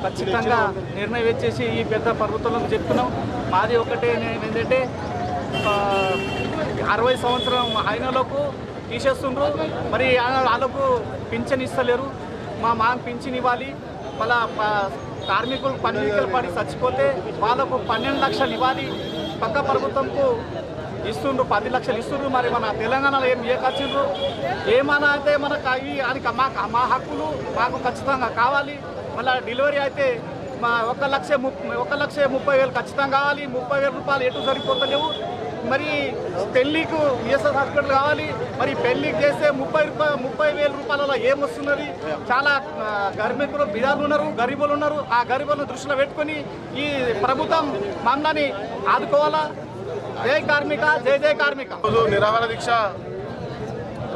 ఖచ్చితంగా నిర్ణయం వచ్చేసి ఈ పెద్ద ప్రభుత్వాలకు చెప్తున్నాం. మాది ఒకటే ఏంటంటే 60 సంవత్సరం అయినలోపు తీసేస్తుండ్రు. మరి వాళ్ళకు పింఛన్ ఇస్తలేరు. మా పింఛన్ ఇవ్వాలి. మళ్ళా కార్మికులు పన్నులు పడి చచ్చిపోతే వాళ్ళకు 12 లక్షలు ఇవ్వాలి. పక్క ప్రభుత్వంకు ఇస్తుండ్రు 10 లక్షలు ఇస్తుండ్రు. మరి మన తెలంగాణలో ఏం ఖర్చుండ్రు ఏమన్నా అయితే మనకు అవి అది మా హక్కులు మాకు ఖచ్చితంగా కావాలి. మళ్ళీ డెలివరీ అయితే మా 1,30,000 ఖచ్చితంగా కావాలి. 30,000 రూపాయలు ఎటు సరిపోతలేవు. మరి పెళ్ళికి ఈఎస్ఐ హాస్పిటల్ కావాలి. మరి పెళ్ళికి చేస్తే 30,000 రూపాయలలో ఏమొస్తున్నది? చాలా కార్మికులు బిడాలు ఉన్నారు, గరీబులు ఉన్నారు. ఆ గరీబులను దృష్టిలో పెట్టుకొని ఈ ప్రభుత్వం మమ్మల్ని ఆదుకోవాలా. జై కార్మిక, జై జై కార్మిక. నిరాహార దీక్ష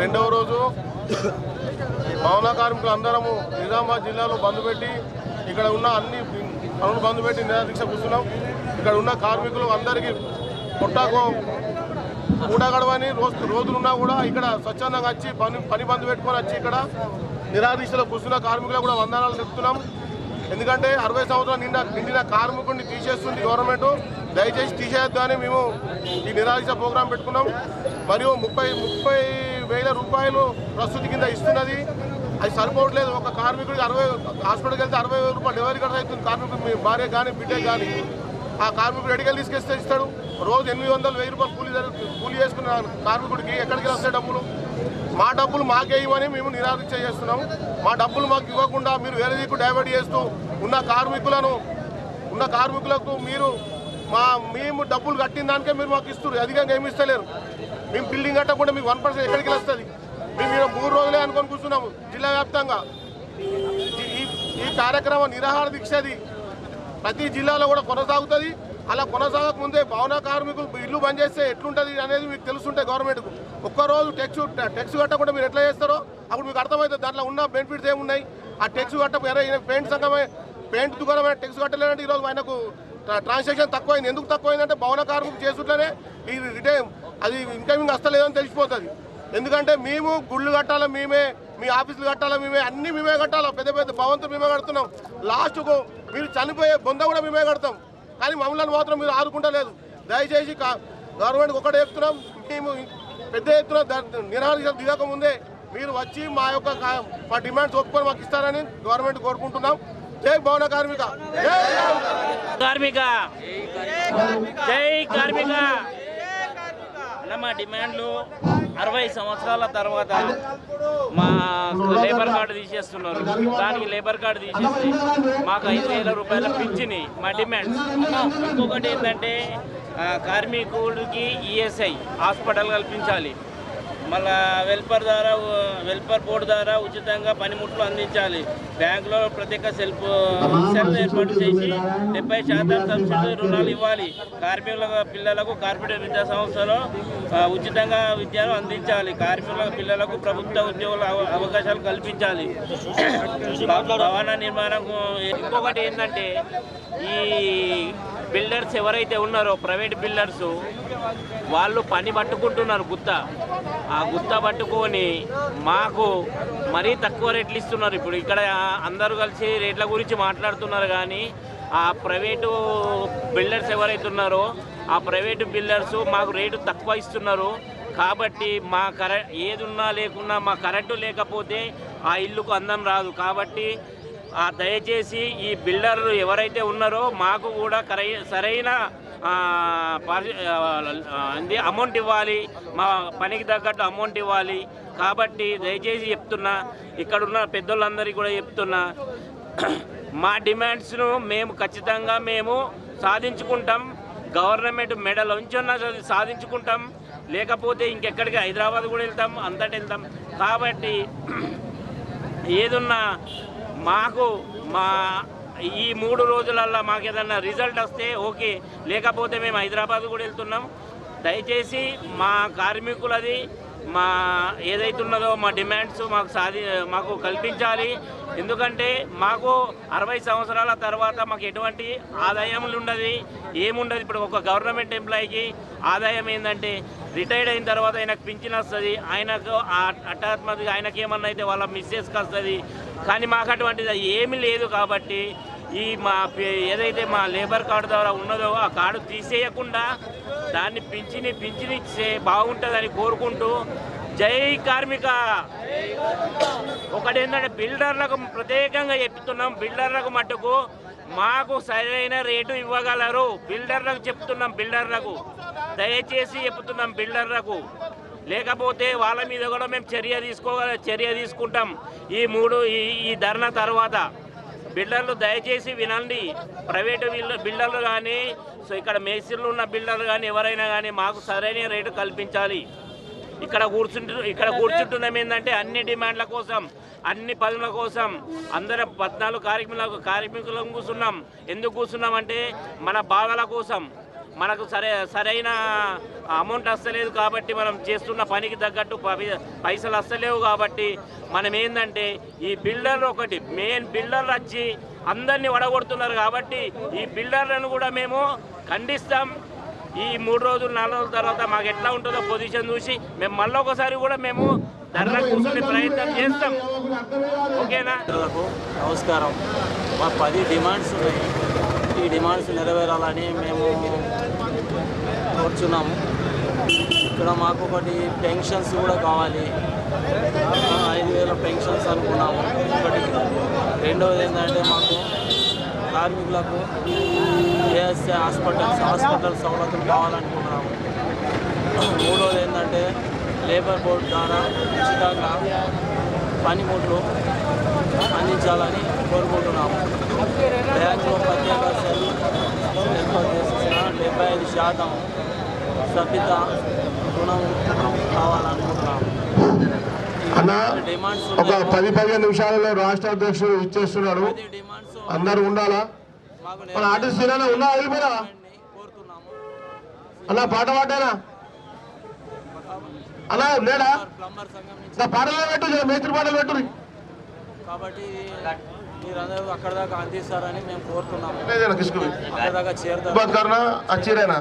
రెండవ రోజు భవన కార్మికులు అందరము నిజామాబాద్ జిల్లాలో బంద్ పెట్టి ఇక్కడ ఉన్న అన్ని పనులు బంద్ పెట్టి నిరాహార దీక్ష కూర్చున్నాం. ఇక్కడ ఉన్న కార్మికులు అందరికీ పొట్టాకు పూట గడవని రోజులున్నా కూడా ఇక్కడ స్వచ్ఛందంగా వచ్చి పని బంద్ పెట్టుకొని వచ్చి ఇక్కడ నిరాహార దీక్షలో కూర్చున్న కార్మికులకు కూడా వందనాలు చెప్తున్నాం. ఎందుకంటే 60 సంవత్సరాలు నిండిన కార్మికుడిని తీసేస్తుంది గవర్నమెంట్. దయచేసి తీసేయద్దు అని మేము ఈ నిరాహార దీక్ష ప్రోగ్రాం పెట్టుకున్నాం. మరియు 30,000 రూపాయలు ప్రస్తుతి కింద ఇస్తున్నది. అది సరిపోవట్లేదు. ఒక కార్మికుడికి హాస్పిటల్కి వెళ్తే 60,000 రూపాయలు డెలివరీ ఖర్చు అవుతుంది. కార్మికుడు మీ భార్య కానీ బిడ్డకి కానీ ఆ కార్మికుడు ఎడికెళ్ళి తీసుకొస్తే ఇస్తాడు. రోజు 800-1,000 రూపాయలు కూలీ చేసుకున్న కార్మికుడికి ఎక్కడికి వస్తాయి డబ్బులు? మా డబ్బులు మాకే ఇవ్వని మేము నిరాహార దీక్ష చేస్తున్నాం. మా డబ్బులు మాకు ఇవ్వకుండా మీరు వేరే దిక్కు డైవర్ట్ చేస్తూ ఉన్న కార్మికులకు మేము డబ్బులు కట్టిన దానికే మీరు మాకు ఇస్తున్నారు. అధికంగా ఏమి ఇస్తలేరు. మేము బిల్డింగ్ కట్టకుండా మీకు 1% ఎక్కడికి వస్తుంది? మేము 3 రోజులే అనుకొని కూర్చున్నాము జిల్లా వ్యాప్తంగా. ఈ కార్యక్రమం నిరాహార దీక్షది ప్రతి జిల్లాలో కూడా కొనసాగుతుంది. అలా కొనసాగక ముందే భవన కార్మికులు ఇల్లు బంద్ చేస్తే ఎట్లుంటుంది అనేది మీకు తెలుసుంటే గవర్నమెంట్కు ఒక్కరోజు టెక్స్ కట్టకుండా మీరు ఎట్లా చేస్తారో అప్పుడు మీకు అర్థమవుతుంది. దాంట్లో ఉన్న బెనిఫిట్స్ ఏమున్నాయి. ఆ టెక్స్ పెయింట్ దుకాణమైన టెక్స్ కట్టలేదంటే ఈరోజు ఆయనకు ట్రాన్సాక్షన్ తక్కువైంది. ఎందుకు తక్కువైందంటే భవన కార్మికులు చేసుకుంటేనే అది ఇన్కమింగ్ వస్తలేదని తెలిసిపోతుంది. ఎందుకంటే మేము గుళ్ళు కట్టాలా మేమే, మీ ఆఫీసులు కట్టాలా మేమే, అన్నీ మేమే కట్టాలా. పెద్ద భవంతులు మేమే కడుతున్నాం. లాస్ట్కు మీరు చనిపోయే బొంద కూడా మేమే కడతాం. కానీ మమ్మల్ని మాత్రం మీరు ఆదుకుంటలేదు. దయచేసి గవర్నమెంట్కి ఒకటే చెప్తున్నాం. మేము పెద్ద ఎత్తున నిరాహార దిగక ముందే మీరు వచ్చి మా డిమాండ్స్ ఒప్పుకొని మాకు ఇస్తారని గవర్నమెంట్ కోరుకుంటున్నాం. జై భవన కార్మిక, జై కార్మిక. మా డిమాండ్లు 60 సంవత్సరాల తర్వాత మా లేబర్ కార్డు తీసేస్తున్నారు. దానికి లేబర్ కార్డు తీసేసి మాకు 5,000 రూపాయల పింఛని మా డిమాండ్స్. ఇంకొకటి ఏంటంటే కార్మికుడికి ఈఎస్ఐ హాస్పిటల్ కల్పించాలి. మళ్ళా వెల్ఫేర్ బోర్డు ద్వారా ఉచితంగా పనిముట్లు అందించాలి. బ్యాంకులో ప్రత్యేక సెల్ఫ్ ఏర్పాటు చేసి 70% సబ్సిడీ రుణాలు ఇవ్వాలి. పిల్లలకు కార్పొరేట్ విద్యా సంస్థలో ఉచితంగా విద్యను అందించాలి. పిల్లలకు ప్రభుత్వ ఉద్యోగుల అవకాశాలు కల్పించాలి. భవన నిర్మాణం. ఇంకొకటి ఏంటంటే ఈ బిల్డర్స్ ఎవరైతే ఉన్నారో ప్రైవేట్ బిల్డర్స్ వాళ్ళు పని పట్టుకుంటున్నారు ఆ గుత్త పట్టుకొని మాకు మరీ తక్కువ రేట్లు ఇస్తున్నారు. ఇప్పుడు ఇక్కడ అందరూ కలిసి రేట్ల గురించి మాట్లాడుతున్నారు. కానీ ఆ ప్రైవేటు బిల్డర్స్ ఎవరైతే ఉన్నారో ఆ ప్రైవేటు బిల్డర్స్ మాకు రేటు తక్కువ ఇస్తున్నారు. కాబట్టి మా ఏది ఉన్నా లేకున్నా మా కరెంటు లేకపోతే ఆ ఇల్లుకు అందం రాదు. కాబట్టి దయచేసి ఈ బిల్డర్ ఎవరైతే ఉన్నారో మాకు కూడా సరైన అమౌంట్ ఇవ్వాలి. మా పనికి తగ్గట్టు అమౌంట్ ఇవ్వాలి. కాబట్టి దయచేసి చెప్తున్నా, ఇక్కడున్న పెద్దోళ్ళందరికీ కూడా చెప్తున్నా, మా డిమాండ్స్ను మేము ఖచ్చితంగా సాధించుకుంటాం. Government medal ఉంచున్నా సాధించుకుంటాం. లేకపోతే ఇంకెక్కడికి హైదరాబాద్ కూడా వెళ్తాం, అంతటి వెళ్తాం. కాబట్టి ఏదున్నా మాకు ఈ 3 రోజులల్లో మాకు ఏదన్నా రిజల్ట్ వస్తే ఓకే, లేకపోతే మేము హైదరాబాద్ కూడా వెళ్తున్నాం. దయచేసి మా కార్మికులది ఏదైతే ఉన్నదో మా డిమాండ్స్ మాకు కల్పించాలి. ఎందుకంటే మాకు 60 సంవత్సరాల తర్వాత మాకు ఎటువంటి ఆదాయములు ఉండదు, ఏముండదు. ఇప్పుడు ఒక గవర్నమెంట్ ఎంప్లాయీకి ఆదాయం ఏంటంటే రిటైర్డ్ అయిన తర్వాత ఆయనకు పింఛన్ వస్తుంది, ఆయనకు హఠాత్మగా ఆయనకి ఏమన్నా అయితే వాళ్ళ మిస్సెస్కి వస్తుంది. కానీ మాకు అటువంటిది ఏమీ లేదు. కాబట్టి ఏదైతే మా లేబర్ కార్డు ద్వారా ఉన్నదో ఆ కార్డు తీసేయకుండా దాన్ని పింఛనిచ్చే బాగుంటుందని కోరుకుంటూ జై కార్మిక. ఒకటి ఏంటంటే బిల్డర్లకు ప్రత్యేకంగా చెప్తున్నాం, బిల్డర్లకు మట్టుకు మాకు సరైన రేటు ఇవ్వగలరు. బిల్డర్లకు చెప్తున్నాం, బిల్డర్లకు దయచేసి చెప్తున్నాం బిల్డర్లకు. లేకపోతే వాళ్ళ మీద కూడా మేము చర్య తీసుకుంటాం. ఈ ధర్నా తర్వాత బిల్డర్లు దయచేసి వినండి. ప్రైవేటు బిల్డర్లు కానీ ఇక్కడ మేస్త్రీలు ఉన్న బిల్డర్లు కానీ ఎవరైనా కానీ మాకు సరైన రేటు కల్పించాలి. ఇక్కడ కూర్చుంటున్నాం ఏంటంటే అన్ని డిమాండ్ల కోసం, అన్ని పనుల కోసం అందరం 14 కార్మికులం కూర్చున్నాం. ఎందుకు కూర్చున్నామంటే మన బాధల కోసం. మనకు సరైన అమౌంట్ వస్తలేదు కాబట్టి, మనం చేస్తున్న పనికి తగ్గట్టు పైసలు వస్తలేవు కాబట్టి మనం ఏంటంటే ఈ బిల్డర్ ఒకటి మెయిన్ బిల్డర్లు వచ్చి అందరినీ వడగొడుతున్నారు కాబట్టి ఈ బిల్డర్లను కూడా మేము ఖండిస్తాం. ఈ 3 రోజులు 4 రోజుల తర్వాత మాకు ఎట్లా ఉంటుందో పొజిషన్ చూసి మేము మళ్ళీ ఒకసారి కూడా మేము ధర్నా కూర్చునే ప్రయత్నం చేస్తాం. ఓకేనా? నమస్కారం. మా 10 డిమాండ్స్ ఉన్నాయి. ఈ డిమాండ్స్ నెరవేరాలని మేము కోరుచున్నాము. ఇక్కడ మాకు ఒకటి పెన్షన్స్ కూడా కావాలి. 5,000 పెన్షన్స్ అనుకున్నాము. ఒకటి. రెండవది ఏంటంటే మాకు కార్మికులకు ఏఎస్ఐ హాస్పిటల్ సౌలతులు కావాలనుకుంటున్నాము. మూడవది ఏంటంటే లేబర్ బోర్డు ద్వారా ఉచితంగా పనిముట్లు అందించాలని కోరుకుంటున్నాము. బ్యాంకులో ప్రత్యేక సెల్ ఏర్పాటు చేసిన 75% సభ్యత రుణం కావాలనుకుంటున్నాము. అన్న ఒక 10-15 నిమిషాలలో రాష్ట్ర అధ్యక్షుడు ఇచ్చేస్తున్నాడు. అందరూ ఉండాలా? మన ఆర్టిస్ట్ ఉన్నా వెళ్ళిపోయినా అన్న పాట పాడానా అలా లేడా? నా పాటలు పెట్టు, మేస్త్రి పాటలు పెట్టు. కాబట్టి మీరందరూ అక్కడ దాకా అందిస్తారని మేము కోరుతున్నాము. किसको भी అక్కడ దాకా చేరుతారు. बात करना अच्छी रहना,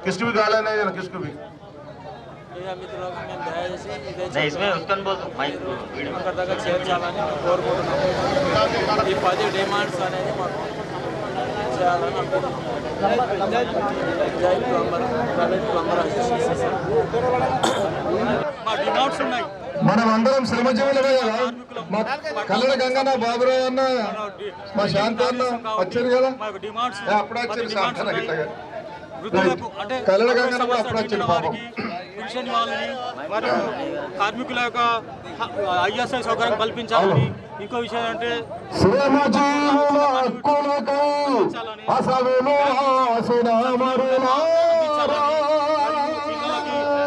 किसको भी गाला नहीं देना, किसको भी మీడియా మిత్రులకు మేము దయచేసి అక్కడ దాకా చేర్చాలని మేము కోరుకుంటున్నాము. ఈ 10 డిమాండ్స్ అనేది మాకు చేయాలని అనుకుంటున్నాము. జై ప్లంబర్, ప్రైవేట్ ప్లంబర్ అసోసియేషన్. మా డిమాండ్స్ ఉన్నాయి. మనం అందరం శ్రమజీవులమే కదా. మా కల్లడ గంగన్న, బాబురావు అన్న, మా శాంతి అన్న వచ్చారు కదా. అప్పుడు వచ్చారు కల్లడ గంగన్న కూడా అప్పుడు వచ్చారు పాపం. పెన్షన్ ఇవ్వాలని, మరియు కార్మికుల యొక్క ఐఎస్ఐ సౌకర్యం కల్పించాలని. ఇంకో విషయం అంటే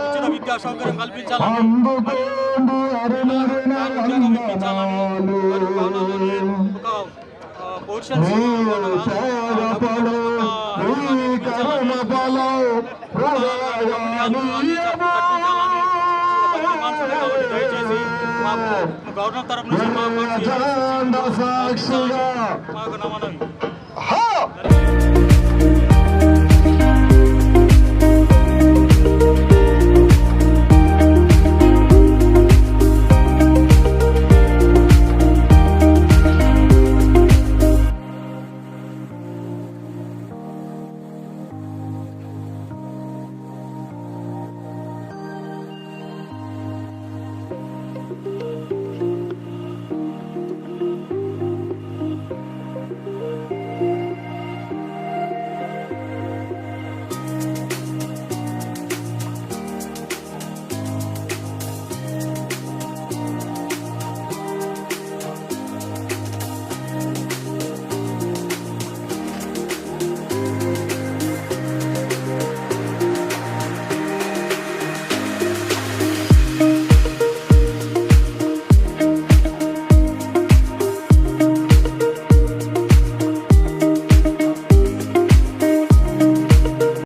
ఉచిత విద్యా సౌకర్యం కల్పించాలని, ఒక పోర్షన్స్ దయచేసి మాకు గవర్నర్ తరఫు నుంచి మాకు నమ్మనం.